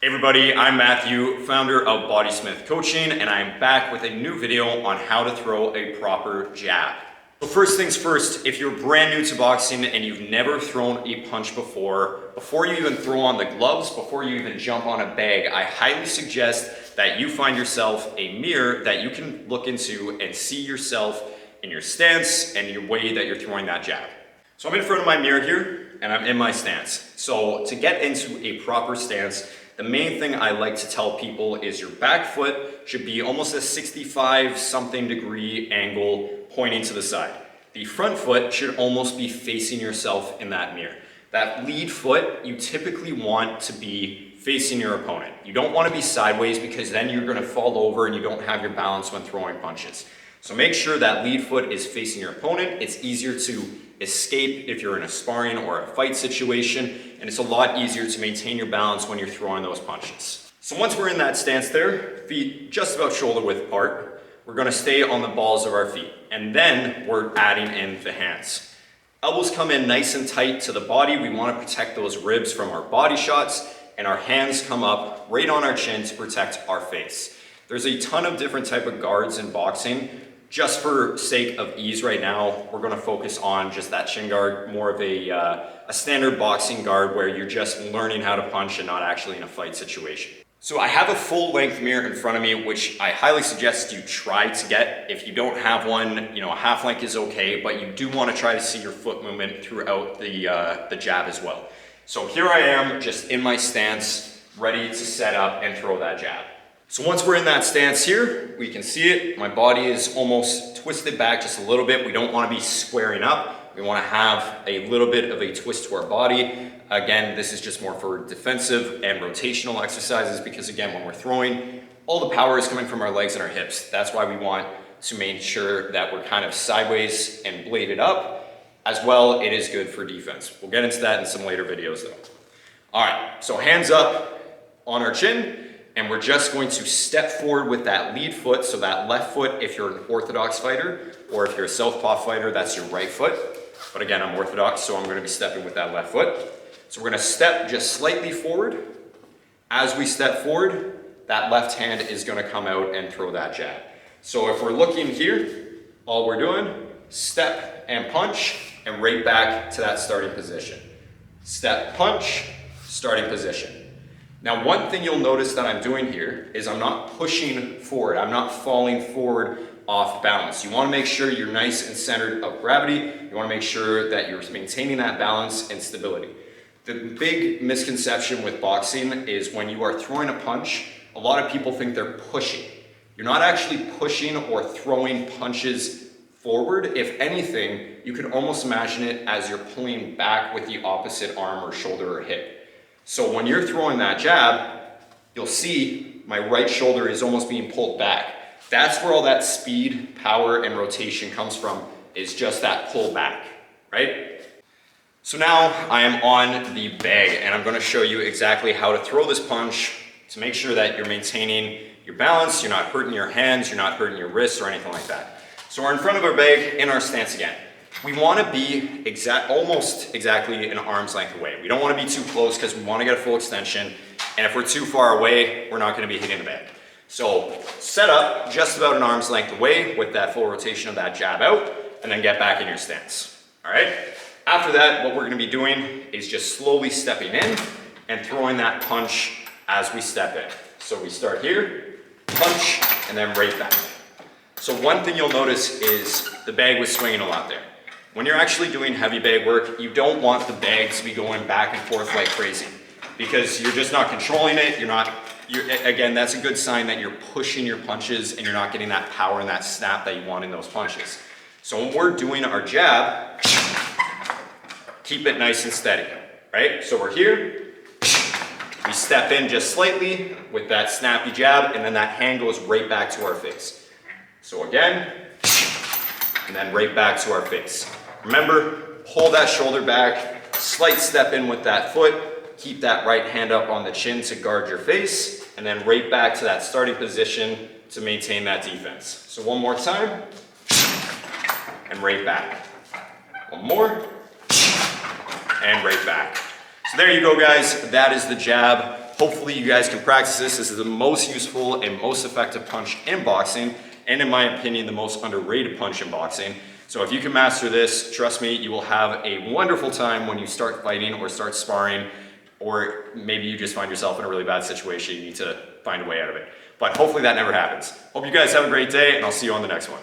Everybody, I'm Matthew, founder of Bodysmith Coaching, and I'm back with a new video on how to throw a proper jab. So first things first, if you're brand new to boxing and you've never thrown a punch before you even throw on the gloves, before you even jump on a bag, I highly suggest that you find yourself a mirror that you can look into and see yourself in your stance and your way that you're throwing that jab. So I'm in front of my mirror here and I'm in my stance. So to get into a proper stance, the main thing I like to tell people is your back foot should be almost a 65 something degree angle pointing to the side. The front foot should almost be facing yourself in that mirror. That lead foot, you typically want to be facing your opponent. You don't want to be sideways because then you're going to fall over and you don't have your balance when throwing punches. So make sure that lead foot is facing your opponent. It's easier to escape if you're in a sparring or a fight situation, and it's a lot easier to maintain your balance when you're throwing those punches. So once we're in that stance there, feet just about shoulder width apart, we're gonna stay on the balls of our feet, and then we're adding in the hands. Elbows come in nice and tight to the body. We wanna protect those ribs from our body shots, and our hands come up right on our chin to protect our face. There's a ton of different type of guards in boxing. Just for sake of ease right now, we're gonna focus on just that chin guard, more of a standard boxing guard where you're just learning how to punch and not actually in a fight situation. So I have a full length mirror in front of me, which I highly suggest you try to get. If you don't have one, a half length is okay, but you do wanna try to see your foot movement throughout the jab as well. So here I am, just in my stance, ready to set up and throw that jab. So once we're in that stance here, we can see it. My body is almost twisted back just a little bit. We don't want to be squaring up. We want to have a little bit of a twist to our body. Again, this is just more for defensive and rotational exercises because again, when we're throwing, all the power is coming from our legs and our hips. That's why we want to make sure that we're kind of sideways and bladed up. As well, it is good for defense. We'll get into that in some later videos though. All right, so hands up on our chin. And we're just going to step forward with that lead foot. So that left foot, if you're an orthodox fighter, or if you're a southpaw fighter, that's your right foot. But again, I'm orthodox, so I'm gonna be stepping with that left foot. So we're gonna step just slightly forward. As we step forward, that left hand is gonna come out and throw that jab. So if we're looking here, all we're doing, step and punch, and right back to that starting position. Step, punch, starting position. Now, one thing you'll notice that I'm doing here is I'm not pushing forward. I'm not falling forward off balance. You wanna make sure you're nice and centered of gravity. You wanna make sure that you're maintaining that balance and stability. The big misconception with boxing is when you are throwing a punch, a lot of people think they're pushing. You're not actually pushing or throwing punches forward. If anything, you can almost imagine it as you're pulling back with the opposite arm or shoulder or hip. So when you're throwing that jab, you'll see my right shoulder is almost being pulled back. That's where all that speed, power, and rotation comes from, is just that pull back, right? So now I am on the bag and I'm gonna show you exactly how to throw this punch to make sure that you're maintaining your balance, you're not hurting your hands, you're not hurting your wrists or anything like that. So we're in front of our bag in our stance again. We want to be almost exactly an arm's length away. We don't want to be too close because we want to get a full extension. And if we're too far away, we're not going to be hitting the bag. So set up just about an arm's length away with that full rotation of that jab out, and then get back in your stance. All right. After that, what we're going to be doing is just slowly stepping in and throwing that punch as we step in. So we start here, punch, and then right back. So one thing you'll notice is the bag was swinging a lot there. When you're actually doing heavy bag work, you don't want the bag to be going back and forth like crazy because you're just not controlling it. Again, that's a good sign that you're pushing your punches and you're not getting that power and that snap that you want in those punches. So when we're doing our jab, keep it nice and steady, right? So we're here, we step in just slightly with that snappy jab, and then that hand goes right back to our face. So again, and then right back to our face. Remember, pull that shoulder back, slight step in with that foot, keep that right hand up on the chin to guard your face, and then right back to that starting position to maintain that defense. So one more time, and right back. One more, and right back. So there you go, guys. That is the jab. hopefully you guys can practice this. This is the most useful and most effective punch in boxing, and in my opinion, the most underrated punch in boxing. So if you can master this, trust me, you will have a wonderful time when you start fighting or start sparring, or maybe you just find yourself in a really bad situation, you need to find a way out of it. But hopefully that never happens. Hope you guys have a great day, and I'll see you on the next one.